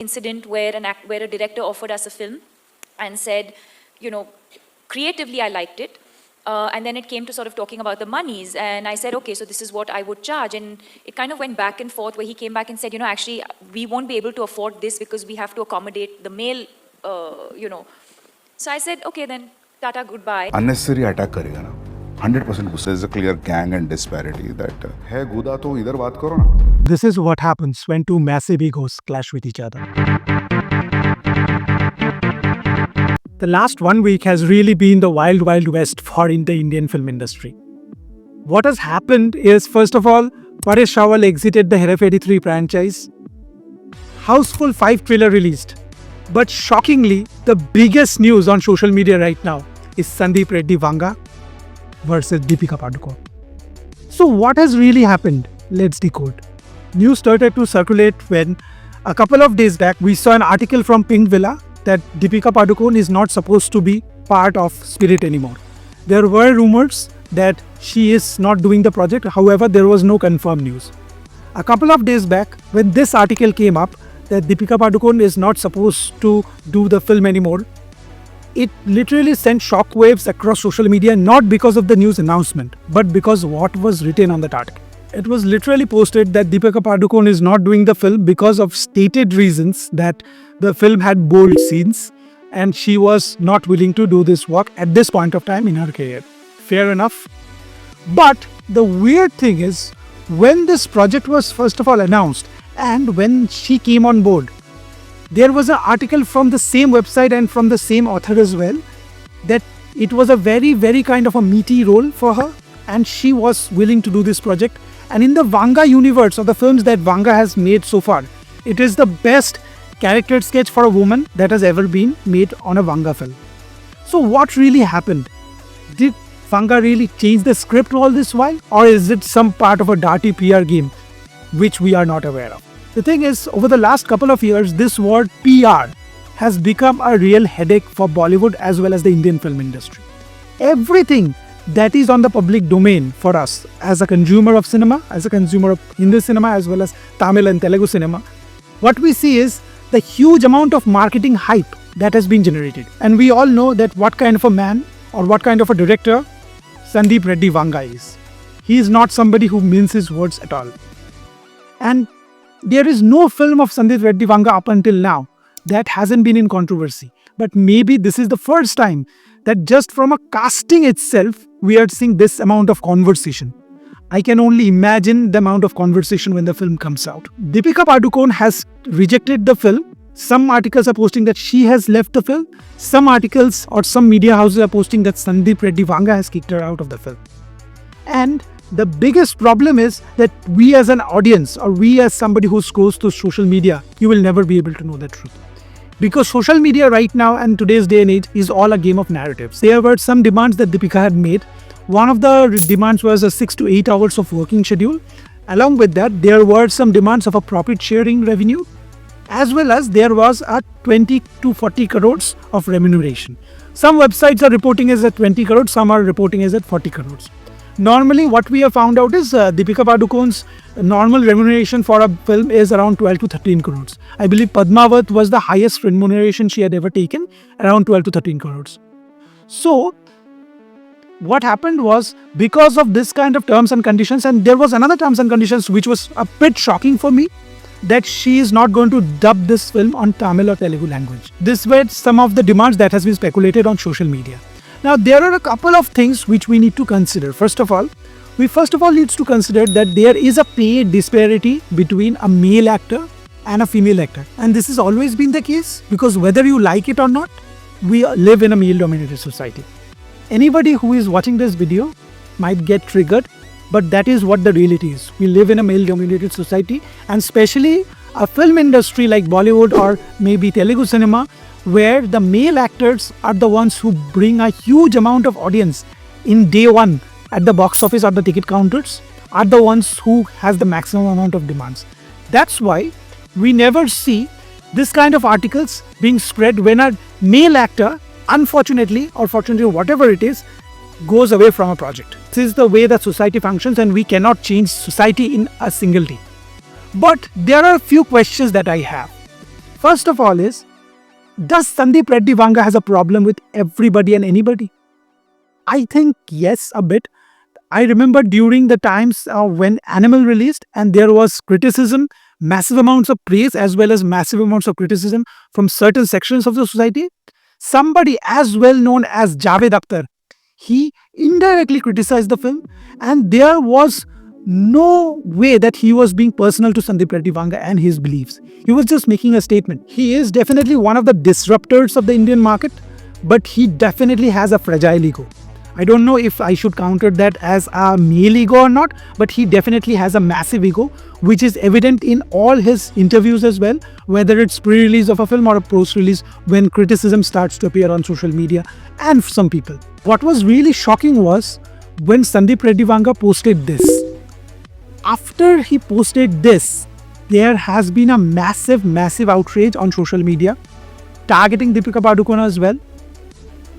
incident where where a director offered us a film and said, you know, creatively I liked it. And then it came to sort of talking about the monies, and I said, okay, so this is what I would charge. And it kind of went back and forth where he came back and said, you know, actually, we won't be able to afford this because we have to accommodate the male, you know. So I said, okay, then, tata, goodbye. Unnecessary attack करेगा ना, 100% गुस्सा. There's a clear gang and disparity that है गुदा तो इधर बात करो ना. This is what happens when two massive egos clash with each other. The last 1 week has really been the wild, wild west for the Indian film industry. What has happened is, first of all, Paresh Rawal exited the Hera Fairy 3 franchise. Houseful 5 trailer released. But shockingly, the biggest news on social media right now is Sandeep Reddy Vanga versus Deepika Padukone. So what has really happened? Let's decode. News started to circulate when a couple of days back we saw an article from Pink Villa that Deepika Padukone is not supposed to be part of Spirit anymore. There were rumors that she is not doing the project, however there was no confirmed news. A couple of days back when this article came up that Deepika Padukone is not supposed to do the film anymore, it literally sent shockwaves across social media, not because of the news announcement, but because what was written on that article. It was literally posted that Deepika Padukone is not doing the film because of stated reasons that the film had bold scenes and she was not willing to do this work at this point of time in her career. Fair enough. But the weird thing is, when this project was first of all announced and when she came on board, there was an article from the same website and from the same author as well that it was a very, very kind of a meaty role for her and she was willing to do this project. And in the Vanga universe of the films that Vanga has made so far, it is the best character sketch for a woman that has ever been made on a Vanga film. So what really happened? Did Vanga really change the script all this while? Or is it some part of a dirty PR game which we are not aware of? The thing is, over the last couple of years, this word PR has become a real headache for Bollywood as well as the Indian film industry. Everything that is on the public domain for us as a consumer of cinema, as a consumer of Hindi cinema as well as Tamil and Telugu cinema, what we see is the huge amount of marketing hype that has been generated. And we all know that what kind of a man or what kind of a director Sandeep Reddy Vanga is. He is not somebody who minces words at all. And there is no film of Sandeep Reddy Vanga up until now that hasn't been in controversy. But maybe this is the first time that just from a casting itself, we are seeing this amount of conversation. I can only imagine the amount of conversation when the film comes out. Deepika Padukone has rejected the film. Some articles are posting that she has left the film. Some articles or some media houses are posting that Sandeep Reddy Vanga has kicked her out of the film. And the biggest problem is that we as an audience or we as somebody who scrolls through social media, you will never be able to know the truth. Because social media right now and today's day and age is all a game of narratives. There were some demands that Deepika had made. One of the demands was a 6 to 8 hours of working schedule. Along with that, there were some demands of a profit sharing revenue, as well as there was a 20 to 40 crores of remuneration. Some websites are reporting as at 20 crores, some are reporting as at 40 crores. Normally, what we have found out is Deepika Padukone's normal remuneration for a film is around 12 to 13 crores. I believe Padmavat was the highest remuneration she had ever taken, around 12 to 13 crores. So, what happened was, because of this kind of terms and conditions, and there was another terms and conditions which was a bit shocking for me, that she is not going to dub this film on Tamil or Telugu language. This were some of the demands that has been speculated on social media. Now, there are a couple of things which we need to consider. First of all, we need to consider that there is a pay disparity between a male actor and a female actor. And this has always been the case because whether you like it or not, we live in a male-dominated society. Anybody who is watching this video might get triggered, but that is what the reality is. We live in a male-dominated society, and especially a film industry like Bollywood or maybe Telugu cinema, where the male actors are the ones who bring a huge amount of audience in day one at the box office or the ticket counters, are the ones who has the maximum amount of demands. That's why we never see this kind of articles being spread when a male actor, unfortunately or fortunately, whatever it is, goes away from a project. This is the way that society functions, and we cannot change society in a single day. But there are a few questions that I have. First of all is, does Sandeep Reddy Vanga has a problem with everybody and anybody? I think yes, a bit. I remember during the times when Animal released and there was criticism, massive amounts of praise as well as massive amounts of criticism from certain sections of the society. Somebody as well known as Javed Akhtar, he indirectly criticized the film, and there was no way that he was being personal to Sandeep Reddy Vanga and his beliefs. He was just making a statement. He is definitely one of the disruptors of the Indian market, but he definitely has a fragile ego. I don't know if I should counter that as a male ego or not, but he definitely has a massive ego, which is evident in all his interviews as well, whether it's pre-release of a film or a post-release when criticism starts to appear on social media and some people. What was really shocking was when Sandeep Reddy Vanga posted this. After he posted this, there has been a massive outrage on social media, targeting Deepika Padukone as well.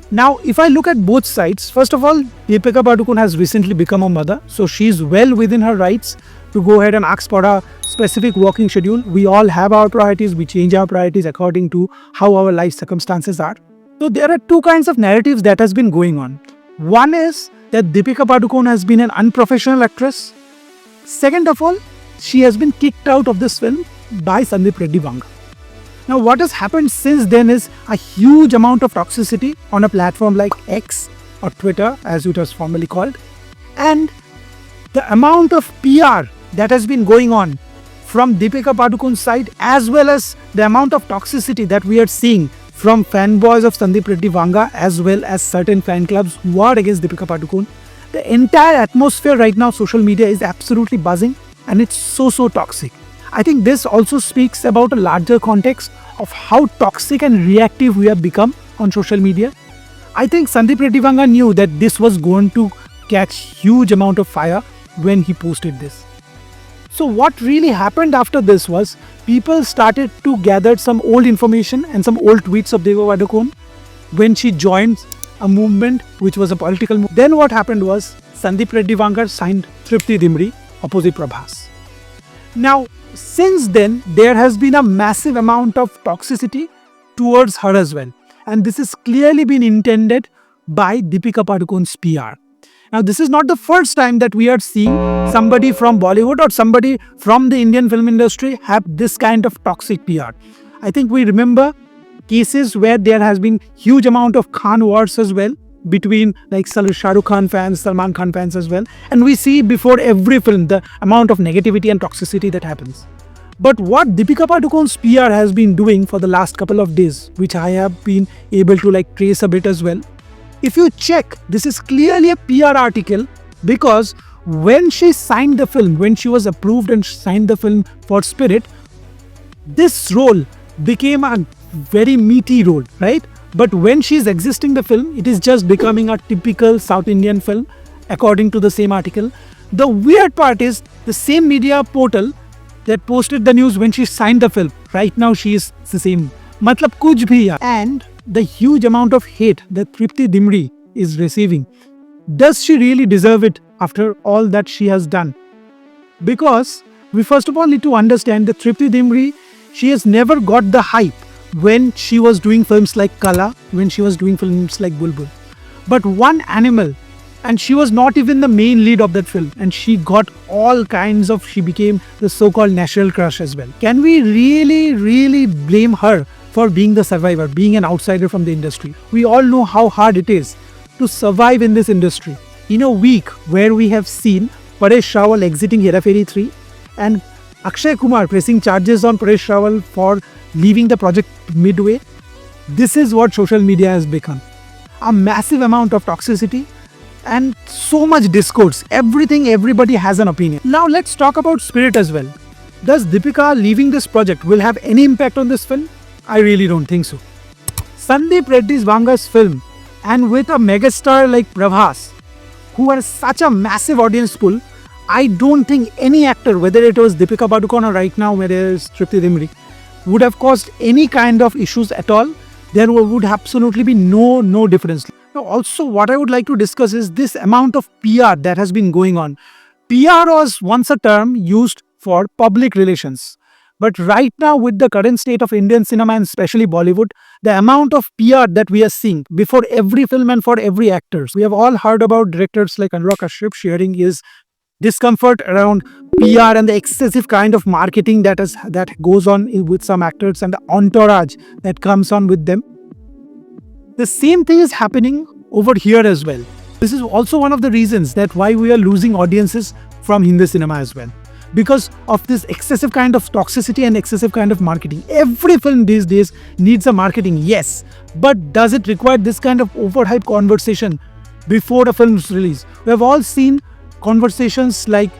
Now, if I look at both sides, first of all, Deepika Padukone has recently become a mother, so she's well within her rights to go ahead and ask for a specific working schedule. We all have our priorities, we change our priorities according to how our life circumstances are. So there are two kinds of narratives that has been going on. One is that Deepika Padukone has been an unprofessional actress. Second of all, she has been kicked out of this film by Sandeep Reddy Vanga. Now, what has happened since then is a huge amount of toxicity on a platform like X or Twitter, as it was formerly called. And the amount of PR that has been going on from Deepika Padukone's side, as well as the amount of toxicity that we are seeing from fanboys of Sandeep Reddy Vanga, as well as certain fan clubs who are against Deepika Padukone. The entire atmosphere right now, social media is absolutely buzzing, and it's so toxic. I think this also speaks about a larger context of how toxic and reactive we have become on social media. I think Sandeep Reddy Vanga knew that this was going to catch huge amount of fire when he posted this. So what really happened after this was people started to gather some old information and some old tweets of Deepika Padukone when she joined a movement which was a political movement. Then what happened was Sandeep Reddy Vanga signed Tripti Dimri opposite Prabhas. Now, since then, there has been a massive amount of toxicity towards her as well. And this has clearly been intended by Deepika Padukone's PR. Now, this is not the first time that we are seeing somebody from Bollywood or somebody from the Indian film industry have this kind of toxic PR. I think we remember cases where there has been huge amount of Khan wars as well, between like Shah Rukh Khan fans, Salman Khan fans as well. And we see before every film the amount of negativity and toxicity that happens. But what Deepika Padukone's PR has been doing for the last couple of days, which I have been able to like trace a bit as well. If you check, this is clearly a PR article, because when she signed the film, when she was approved and signed the film for Spirit, this role became a very meaty role, right? But when she is exiting the film, it is just becoming a typical South Indian film, according to the same article. The weird part is the same media portal that posted the news when she signed the film. Right now, she is the same. Matlab kuch bhi yaar. And the huge amount of hate that Tripti Dimri is receiving. Does she really deserve it after all that she has done? Because we first of all need to understand that Tripti Dimri, she has never got the hype when she was doing films like Kala, when she was doing films like Bulbul. But one Animal, and she was not even the main lead of that film, and she got all kinds of, she became the so-called national crush as well. Can we really blame her for being the survivor, being an outsider from the industry? We all know how hard it is to survive in this industry. In a week where we have seen Paresh Rawal exiting Hera Fairy 3 and Akshay Kumar pressing charges on Paresh Rawal for leaving the project midway, this is what social media has become. A massive amount of toxicity and so much discourse. Everybody has an opinion. Now let's talk about Spirit as well. Does Deepika leaving this project will have any impact on this film? I really don't think so. Sandeep Reddy Vanga's film, and with a megastar like Prabhas, who has such a massive audience pool, I don't think any actor, whether it was Deepika Padukone or right now whether it's Tripti Dimri, would have caused any kind of issues at all. There would absolutely be no difference. Now also what I would like to discuss is this amount of PR that has been going on. PR was once a term used for public relations. But right now, with the current state of Indian cinema and especially Bollywood, the amount of PR that we are seeing before every film and for every actor. We have all heard about directors like Anurag Kashyap sharing his discomfort around PR and the excessive kind of marketing that goes on with some actors and the entourage that comes on with them. The same thing is happening over here as well. This is also one of the reasons that why we are losing audiences from Hindi cinema as well. Because of this excessive kind of toxicity and excessive kind of marketing. Every film these days needs a marketing, yes. But does it require this kind of overhyped conversation before a film's release? We have all seen conversations like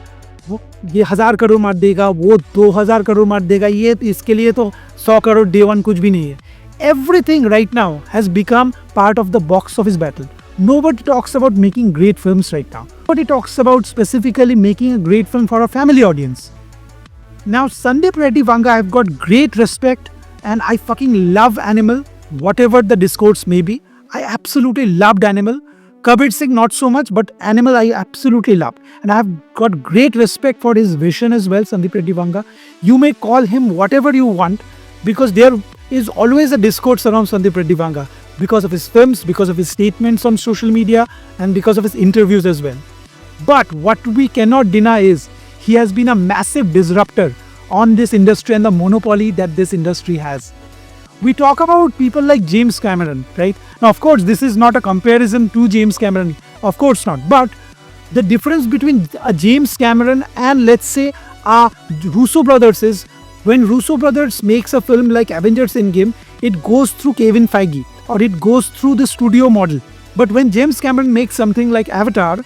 ये 1000 करोड़ मार देगा, वो 2000 करोड़ मार देगा, ये इसके लिए तो 100 करोड़ day one कुछ भी नहीं है. Everything right now has become part of the box office battle. Nobody talks about making great films right now. Nobody talks about specifically making a great film for a family audience. Now, Sandeep Reddy Vanga, I've got great respect and I fucking love Animal, whatever the discourse may be. I absolutely loved Animal. Kabir Singh, not so much, but Animal I absolutely loved. And I've got great respect for his vision as well, Sandeep Reddy Vanga. You may call him whatever you want because there is always a discourse around Sandeep Reddy Vanga. Because of his films, because of his statements on social media, and because of his interviews as well. But what we cannot deny is he has been a massive disruptor on this industry and the monopoly that this industry has. We talk about people like James Cameron, right? Now, of course, this is not a comparison to James Cameron. Of course not. But the difference between a James Cameron and, let's say, a Russo brothers is when Russo brothers makes a film like Avengers Endgame, it goes through Kevin Feige. Or it goes through the studio model. But when James Cameron makes something like Avatar,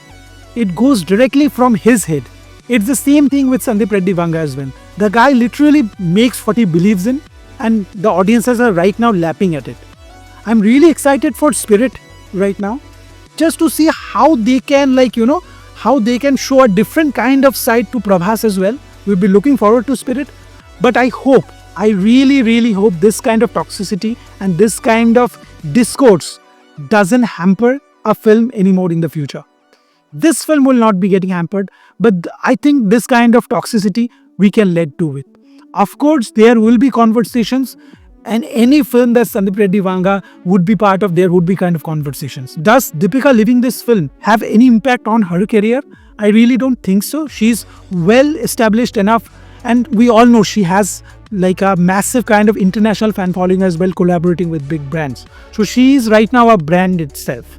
it goes directly from his head. It's the same thing with Sandeep Reddy Vanga as well. The guy literally makes what he believes in and the audiences are right now lapping at it. I'm really excited for Spirit right now. Just to see how they can how they can show a different kind of side to Prabhas as well. We'll be looking forward to Spirit. But I really hope this kind of toxicity and this kind of discourse doesn't hamper a film anymore in the future. This film will not be getting hampered, but I think this kind of toxicity we can let do with. Of course, there will be conversations and any film that Sandeep Reddy Vanga would be part of, there would be kind of conversations. Does Deepika leaving this film have any impact on her career? I really don't think so. She's well established enough and we all know she has like a massive kind of international fan following as well, collaborating with big brands. So she is right now a brand itself.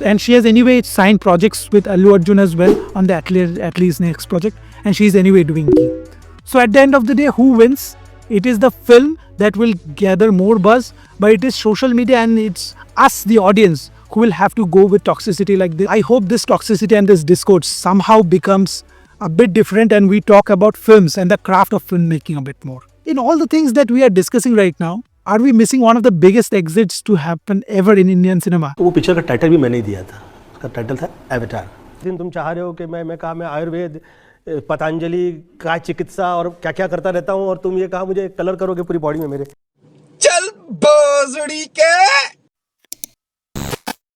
And she has anyway signed projects with Allu Arjun as well on the Atlee's next project. And she's anyway doing it. So at the end of the day, who wins? It is the film that will gather more buzz, but it is social media and it's us, the audience, who will have to go with toxicity like this. I hope this toxicity and this discourse somehow becomes a bit different and we talk about films and the craft of filmmaking a bit more. In all the things that we are discussing right now, are we missing one of the biggest exits to happen ever in Indian cinema? वो picture का title भी मैंने ही दिया था. उसका title था avatar. दिन तुम चाह रहे हो कि मैं कहा मैं आयुर्वेद, पतंजलि का चिकित्सा और क्या-क्या करता रहता हूँ और तुम ये कहा मुझे कलर करोगे पूरी बॉडी में मेरे. चल बोजड़ी के